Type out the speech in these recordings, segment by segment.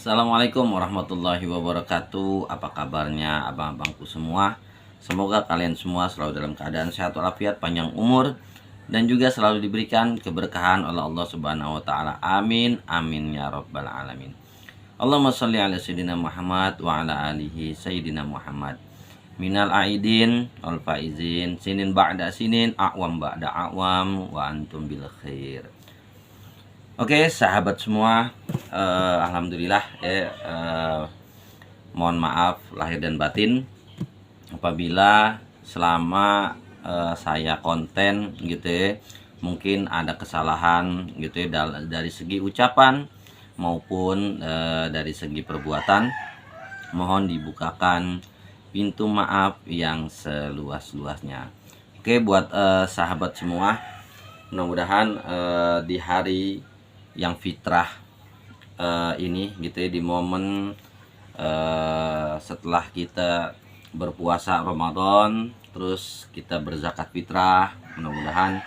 Assalamualaikum warahmatullahi wabarakatuh. Apa kabarnya abang-abangku semua? Semoga kalian semua selalu dalam keadaan sehat walafiat, panjang umur, dan juga selalu diberikan keberkahan oleh Allah Subhanahu wa taala. Amin amin ya rabbal alamin. Allahumma sholli ala sayyidina Muhammad wa ala alihi sayyidina Muhammad. Minal aidin wal faizin, sinin ba'da sinin, a'wam ba'da a'wam, wa antum bil khair. Oke, sahabat semua, alhamdulillah mohon maaf lahir dan batin apabila selama saya konten gitu ya, mungkin ada kesalahan gitu ya dari segi ucapan maupun dari segi perbuatan. Mohon dibukakan pintu maaf yang seluas-luasnya. Oke, buat sahabat semua, mudah-mudahan di hari yang fitrah ini gitu ya, di momen setelah kita berpuasa Ramadan terus kita berzakat fitrah, mudah-mudahan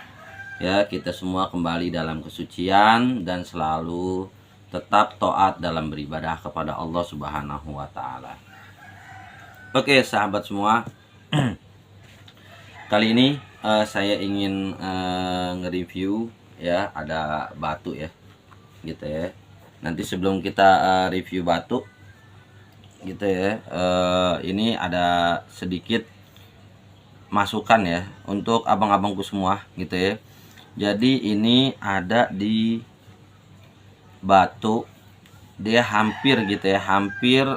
ya kita semua kembali dalam kesucian dan selalu tetap taat dalam beribadah kepada Allah Subhanahu wa taala. Oke, sahabat semua, kali ini saya ingin nge-review ya, ada batu ya gitu ya. Nanti sebelum kita review batu gitu ya, ini ada sedikit masukan ya untuk abang-abangku semua gitu ya. Jadi ini ada di batu, dia hampir gitu ya, hampir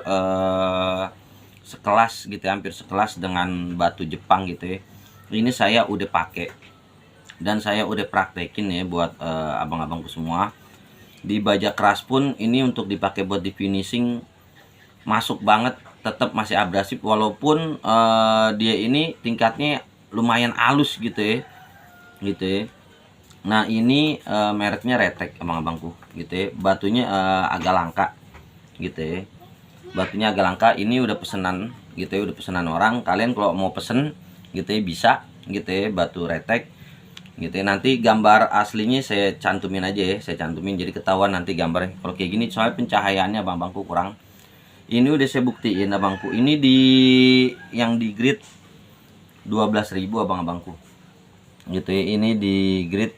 sekelas gitu ya, hampir sekelas dengan batu Jepang gitu ya. Ini saya udah pakai dan saya udah praktekin ya buat abang-abangku semua. Di baja keras pun ini untuk dipakai buat di finishing masuk banget, tetap masih abrasif walaupun dia ini tingkatnya lumayan halus gitu ya. Nah ini mereknya Retek abang-abangku gitu ya. Batunya agak langka gitu ya. Batunya agak langka, ini udah pesanan gitu ya, udah pesanan orang. Kalian kalau mau pesen gitu ya bisa gitu ya, batu Retek gitu ya. Nanti gambar aslinya saya cantumin aja ya, saya cantumin jadi ketahuan nanti gambarnya. Kalau kayak gini soalnya pencahayaannya abang-abangku kurang. Ini udah saya buktiin abangku, ini di yang di grid 12.000 abang-abangku gitu ya. Ini di grid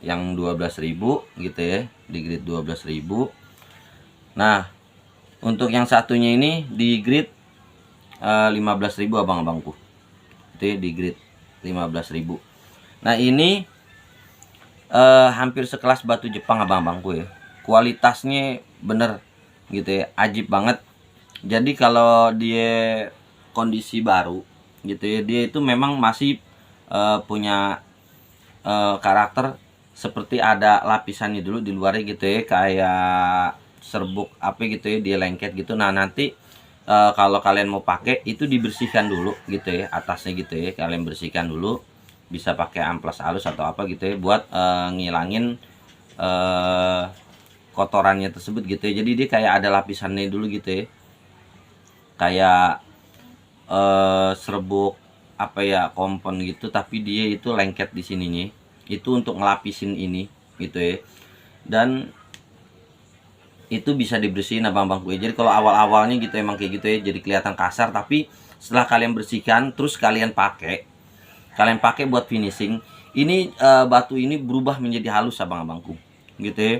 yang 12.000 gitu ya, di grid 12.000. Nah untuk yang satunya ini di grid 15.000 abang-abangku itu ya, di grid 15.000. Nah ini hampir sekelas batu Jepang abang-abangku ya. Kualitasnya bener gitu ya, ajib banget. Jadi kalau dia kondisi baru gitu ya, dia itu memang masih punya karakter seperti ada lapisannya dulu di luarnya gitu ya, kayak serbuk apa gitu ya, dia lengket gitu. Nah nanti kalau kalian mau pakai itu dibersihkan dulu gitu ya, atasnya gitu ya, kalian bersihkan dulu, bisa pakai amplas halus atau apa gitu ya buat ngilangin kotorannya tersebut gitu ya. Jadi dia kayak ada lapisannya dulu gitu ya, kayak serbuk apa ya, kompon gitu, tapi dia itu lengket di sininya, itu untuk ngelapisin ini gitu ya. Dan itu bisa dibersihin abang-abangku ya. Jadi kalau awal-awalnya gitu emang kayak gitu ya, jadi kelihatan kasar, tapi setelah kalian bersihkan terus kalian pakai buat finishing, ini batu ini berubah menjadi halus abang-abangku gitu ya,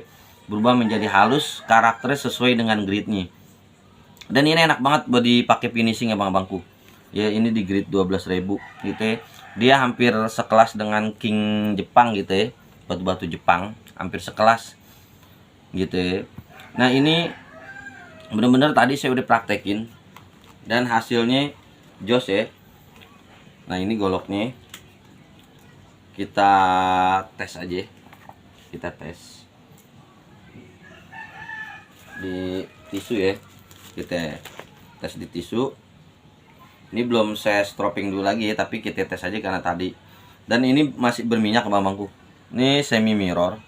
berubah menjadi halus, karakternya sesuai dengan gridnya. Dan ini enak banget buat dipakai finishing abang-abangku ya. Ini di grid 12.000 gitu ya, dia hampir sekelas dengan King Jepang gitu ya, batu-batu Jepang hampir sekelas gitu ya. Nah ini bener-bener tadi saya udah praktekin dan hasilnya jos ya. Nah ini goloknya kita tes aja, kita tes di tisu ya, kita tes di tisu. Ini belum saya stropping dulu lagi ya, tapi kita tes aja karena tadi. Dan ini masih berminyak abang-abangku, ini semi mirror.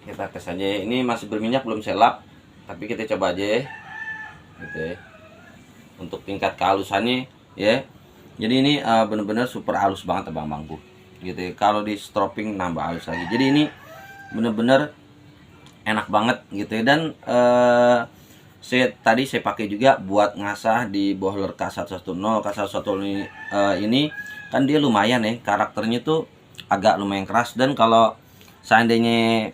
Kita tes aja, ini masih berminyak belum saya lap, tapi kita coba aja ya gitu ya. Untuk tingkat kehalusannya ya, jadi ini bener-bener super halus banget abang-abangku gitu ya. Kalau di stropping nambah halus lagi. Jadi ini bener-bener enak banget gitu ya. Dan saya pakai juga buat ngasah di boiler K110. K110 ini kan dia lumayan ya, karakternya tuh agak lumayan keras. Dan kalau seandainya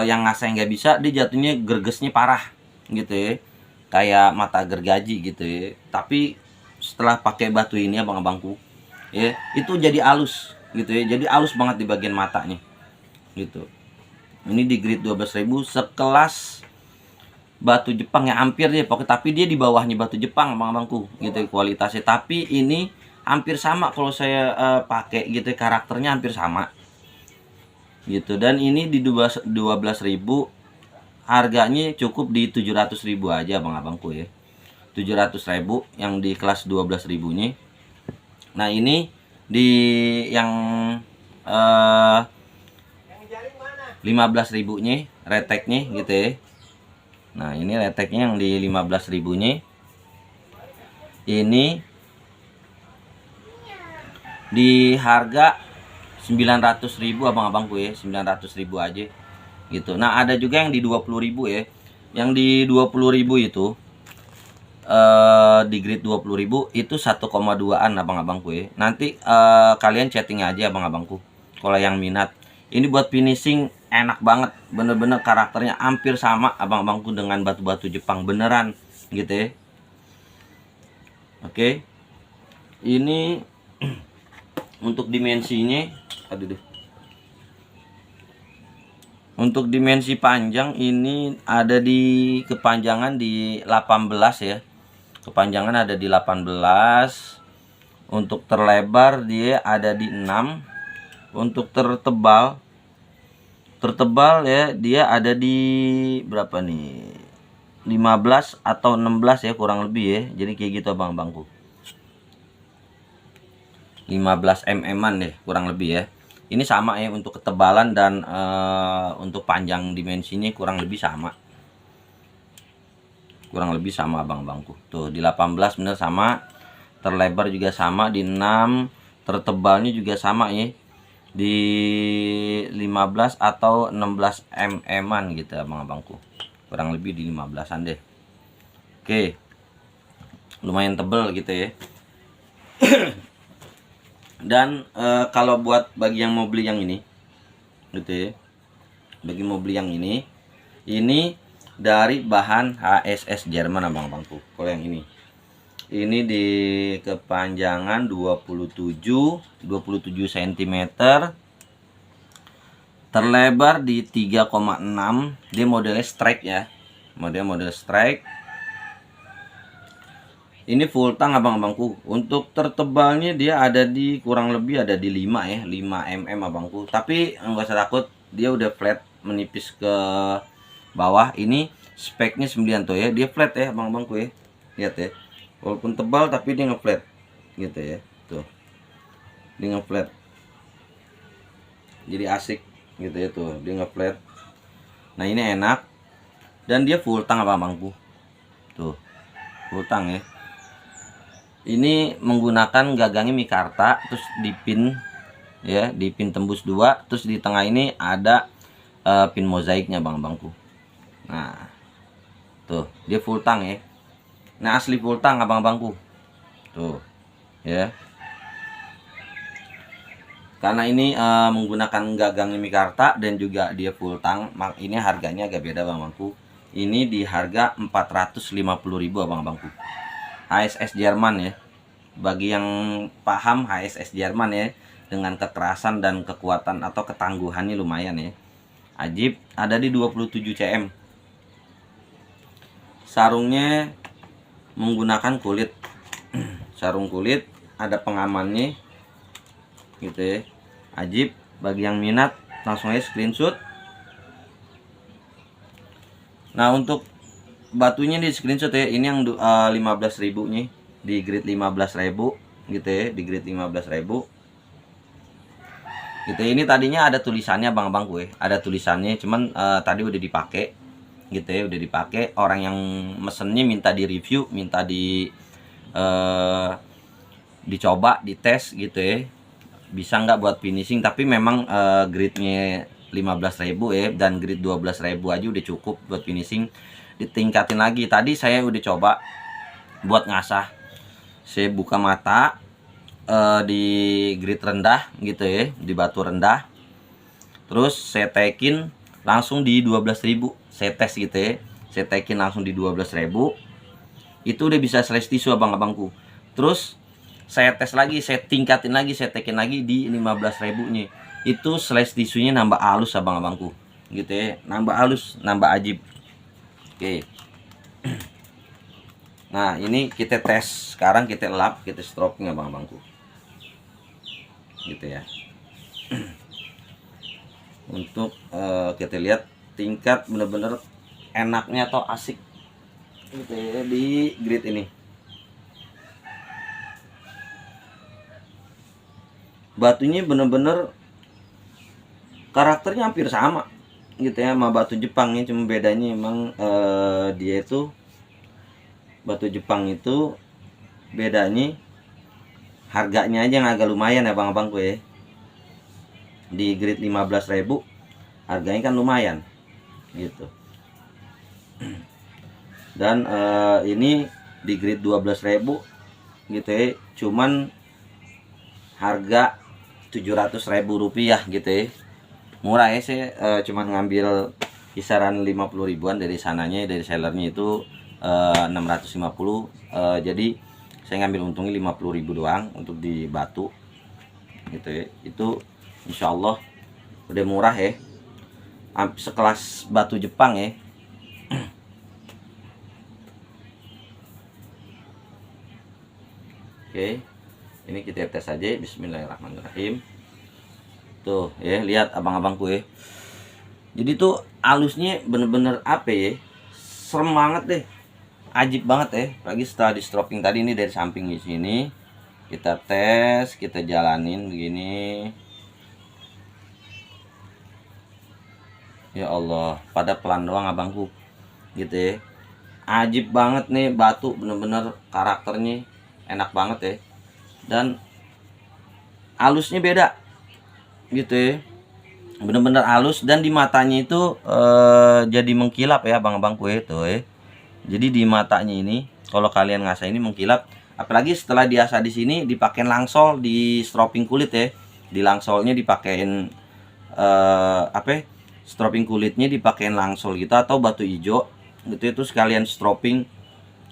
yang ngasah nggak bisa, dia jatuhnya gergesnya parah gitu ya, kayak mata gergaji gitu ya. Tapi setelah pakai batu ini abang-abangku ya, itu jadi halus gitu ya, jadi halus banget di bagian matanya gitu. Ini di grade 12.000, sekelas batu Jepang ya, hampir deh pokoknya, tapi dia di bawahnya batu Jepang abang-abangku gitu ya, kualitasnya. Tapi ini hampir sama kalau saya pakai gitu ya, karakternya hampir sama gitu. Dan ini di 12.000, harganya cukup di 700.000 aja abang-abangku ya, 700.000 yang di kelas 12.000 nya. Nah ini di yang 15.000 nya reteknya gitu ya. Nah ini reteknya yang di 15.000 nya, ini di harga 900.000 abang-abangku ya, 900.000 aja gitu. Nah ada juga yang di 20.000 ya, yang di 20.000 itu di grade 20.000 itu 1,2an abang-abangku ya. Nanti kalian chatting aja abang-abangku kalau yang minat. Ini buat finishing enak banget, bener-bener karakternya hampir sama abang-abangku dengan batu-batu Jepang beneran gitu ya. Oke, ini untuk dimensinya, aduh deh. Untuk dimensi panjang ini ada di kepanjangan di 18 ya. Kepanjangan ada di 18. Untuk terlebar dia ada di 6. Untuk tertebal ya dia ada di berapa nih? 15 atau 16 ya kurang lebih ya. Jadi kayak gitu abang-abangku. 15 mm-an deh kurang lebih ya. Ini sama ya untuk ketebalan dan untuk panjang dimensinya kurang lebih sama. Kurang lebih sama abang-abangku. Tuh di 18 bener sama. Terlebar juga sama di 6. Tertebalnya juga sama ya, di 15 atau 16 mm gitu abang-abangku. Kurang lebih di 15an deh. Oke, lumayan tebel gitu ya. Dan kalau buat bagi yang mau beli yang ini gitu ya, bagi mau beli yang ini dari bahan HSS Jerman abang-abangku. Kalau yang ini di kepanjangan 27 cm, terlebar di 3,6. Dia modelnya strike ya, model strike. Ini full tang abang-abangku. Untuk tertebalnya dia ada di kurang lebih ada di 5 ya, 5 mm abangku. Tapi enggak usah takut, dia udah flat menipis ke bawah. Ini speknya 9 tuh ya, dia flat ya abang-abangku ya. Lihat ya, walaupun tebal tapi dia ngeflat gitu ya. Tuh, dia ngeflat, jadi asik gitu ya. Tuh dia ngeflat. Nah ini enak, dan dia full tang abang-abangku. Tuh full tang ya. Ini menggunakan gagangnya mikarta, terus dipin ya, dipin tembus 2, terus di tengah ini ada pin mozaiknya abang-abangku. Nah tuh dia full tang ya. Nah asli full tang abang-abangku tuh ya. Karena ini menggunakan gagangnya mikarta dan juga dia full tang, ini harganya agak beda abang-abangku. Ini di harga 450.000 abang-abangku. HSS Jerman ya. Bagi yang paham HSS Jerman ya, dengan kekerasan dan kekuatan atau ketangguhannya lumayan ya. Ajib ada di 27 cm. Sarungnya menggunakan kulit. Sarung kulit, ada pengamannya gitu ya. Ajib, bagi yang minat langsung aja screenshot. Nah untuk batunya di screenshot ya, ini yang 15.000 nya di grade 15.000 gitu ya, di grade 15.000 gitu. Ini tadinya ada tulisannya abang-abang gue, ada tulisannya, cuman tadi udah dipakai gitu ya, udah dipakai. Orang yang mesennya minta di review, minta dicoba, dites gitu ya, bisa nggak buat finishing. Tapi memang grade-nya 15.000 ya, dan grid 12.000 aja udah cukup buat finishing. Ditingkatin lagi, tadi saya udah coba buat ngasah, saya buka mata di grid rendah gitu ya, di batu rendah, terus saya tekin langsung di 12.000, saya tes gitu ya, saya tekin langsung di 12.000, itu udah bisa slash tisu abang-abangku. Terus saya tes lagi, saya tingkatin lagi, saya tekin lagi di 15.000 nya, itu slash tisunya nambah halus abang-abangku gitu ya, nambah halus, nambah ajib. Oke. Nah ini kita tes, sekarang kita lap, kita stroking abang-abangku gitu ya. Untuk kita lihat tingkat bener-bener enaknya atau asik gitu ya di grid ini. Batunya bener-bener karakternya hampir sama gitu ya sama batu Jepang ya, cuma bedanya emang dia itu batu Jepang itu bedanya harganya aja yang agak lumayan ya bang-abangku ya. Di grid 15.000 harganya kan lumayan gitu. Dan ini di grid 12.000 gitu ya, cuman harga 700.000 rupiah gitu ya, murah ya. Saya cuman ngambil kisaran 50 ribuan dari sananya, dari sellernya itu 650, jadi saya ngambil untungnya 50.000 doang untuk di batu gitu ya. Itu insya Allah udah murah ya, sekelas batu Jepang ya. Oke, ini kita tes aja. Bismillahirrahmanirrahim. Tuh ya, lihat abang-abangku ya, jadi tuh halusnya bener-bener apa ya, serem banget deh, ajib banget ya. Lagi setelah di stroking tadi, ini dari samping di sini kita tes, kita jalanin begini. Ya Allah, pada pelan doang abangku gitu ya. Ajib banget nih batu, bener-bener karakternya enak banget ya, dan halusnya beda gitu ya, bener-bener halus, dan di matanya itu jadi mengkilap ya abang-abangku ya, tuh ya. Jadi di matanya ini kalau kalian ngasah ini mengkilap, apalagi setelah diasah di sini dipakein langsol di stropping kulit ya. Di langsolnya dipakein apa? Stropping kulitnya dipakein langsol gitu atau batu hijau gitu itu sekalian stropping.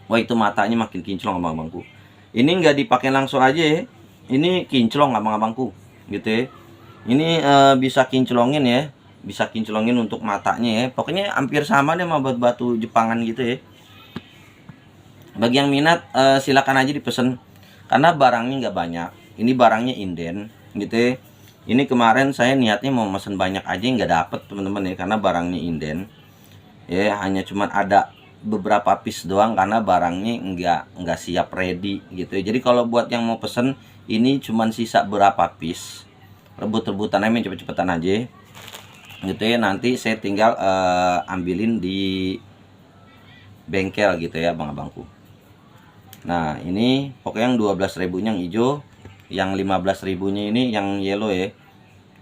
Wah itu matanya makin kinclong abang-abangku. Ini nggak dipakein langsol aja ya. Ini kinclong abang-abangku gitu ya. Ini bisa kinclongin ya, bisa kinclongin untuk matanya ya. Pokoknya hampir sama deh sama batu Jepangan gitu ya. Bagi yang minat silakan aja dipesan, karena barangnya nggak banyak. Ini barangnya inden gitu ya. Ini kemarin saya niatnya mau mesen banyak aja, nggak dapet teman-teman ya, karena barangnya inden ya, hanya cuman ada beberapa piece doang karena barangnya nggak siap ready gitu ya. Jadi kalau buat yang mau pesen ini cuman sisa berapa piece, rebut-rebutan aja, cepet-cepetan aja gitu ya. Nanti saya tinggal ambilin di bengkel gitu ya abang-abangku. Nah ini pokoknya yang 12.000 nya yang hijau, yang 15.000 nya ini yang yellow ya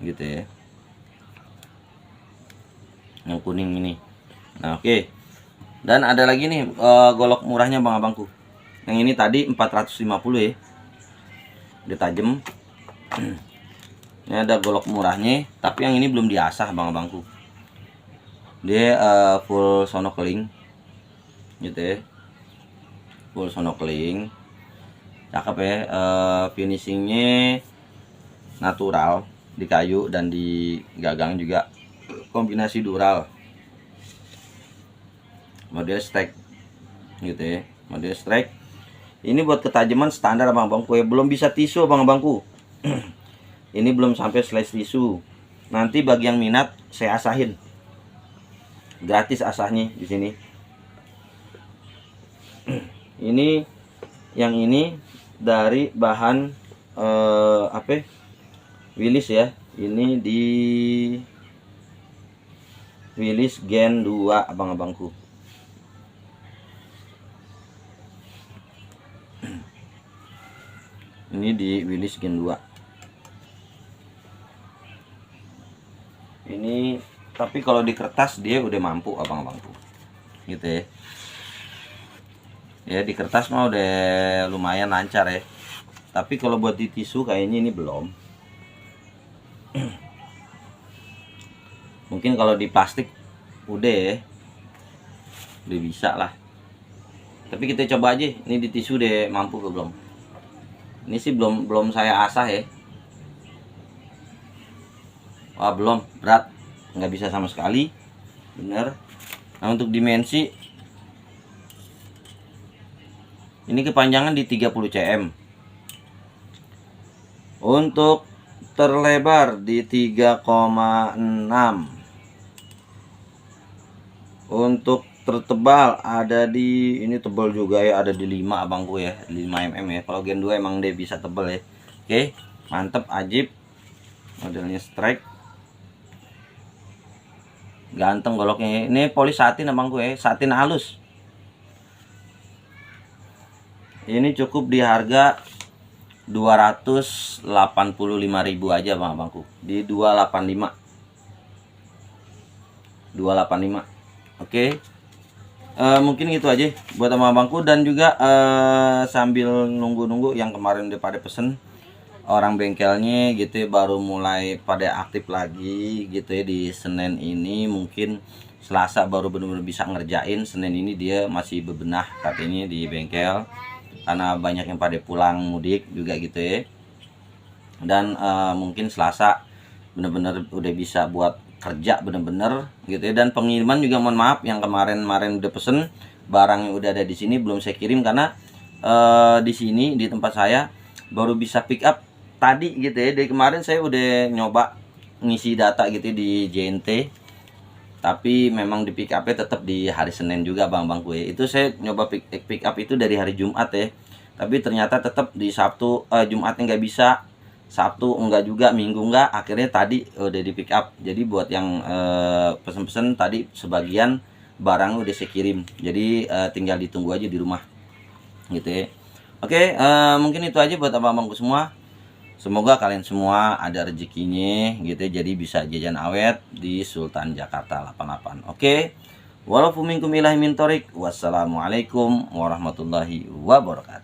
gitu ya, yang kuning ini. Nah oke. Dan ada lagi nih golok murahnya abang-abangku, yang ini tadi 450 ya, udah tajem. Ini ada golok murahnya, tapi yang ini belum diasah abang-abangku, dia full sonokeling gitu ya, full sonokeling, cakep ya. Finishingnya natural di kayu dan di gagang juga kombinasi dural, model stack gitu ya, model stack. Ini buat ketajaman standar abang-abangku ya, belum bisa tisu abang-abangku. Ini belum sampai slash tisu. Nanti bagi yang minat saya asahin, gratis asahnya di sini. Ini yang ini dari bahan apa? Willis ya. Ini di Willis Gen 2 abang-abangku. Ini di Willis Gen 2. Ini tapi kalau di kertas dia udah mampu abang-abangku, gitu ya. Ya di kertas mah udah lumayan lancar ya, tapi kalau buat di tisu kayaknya ini belum. Mungkin kalau di plastik udah ya, udah bisa lah. Tapi kita coba aja ini di tisu deh mampu ke belum. Ini sih belum saya asah ya. Wah belum, berat, nggak bisa sama sekali, bener. Nah untuk dimensi ini kepanjangan di 30 cm, untuk terlebar di 3,6, untuk tertebal ada di, ini tebal juga ya, ada di 5 abangku ya, 5 mm ya. Kalau Gen 2 emang dia bisa tebal ya. Oke, mantep, ajib, modelnya strike, ganteng goloknya. Ini polis satin abangku ya, satin halus. Ini cukup di harga 285.000 aja abangku, di 285. Oke. Mungkin itu aja buat abang-abangku. Dan juga sambil nunggu-nunggu yang kemarin udah pada pesen, orang bengkelnya gitu ya, baru mulai pada aktif lagi gitu ya di Senin ini. Mungkin Selasa baru benar-benar bisa ngerjain, Senin ini dia masih bebenah katanya di bengkel karena banyak yang pada pulang mudik juga gitu ya. Dan mungkin Selasa bener-bener udah bisa buat kerja bener-bener gitu ya. Dan pengiriman juga mohon maaf yang kemarin udah pesen barangnya udah ada di sini, belum saya kirim karena di sini di tempat saya baru bisa pick up tadi gitu ya. Dari kemarin saya udah nyoba ngisi data gitu di JNT, tapi memang di pick up-nya tetap di hari Senin juga bang-bangku ya. Itu saya nyoba pick up itu dari hari Jumat ya, tapi ternyata tetap di Sabtu, Jumatnya nggak bisa, Sabtu enggak juga, Minggu enggak. Akhirnya tadi udah di pick up. Jadi buat yang pesen-pesen tadi sebagian barang udah saya kirim, jadi tinggal ditunggu aja di rumah gitu ya. Oke, mungkin itu aja buat abang-abangku semua. Semoga kalian semua ada rezekinya gitu ya, jadi bisa jajan awet di Sultan Jakarta 88. Oke. Walaupun minkum ilahi min thorik. Wassalamualaikum warahmatullahi wabarakatuh.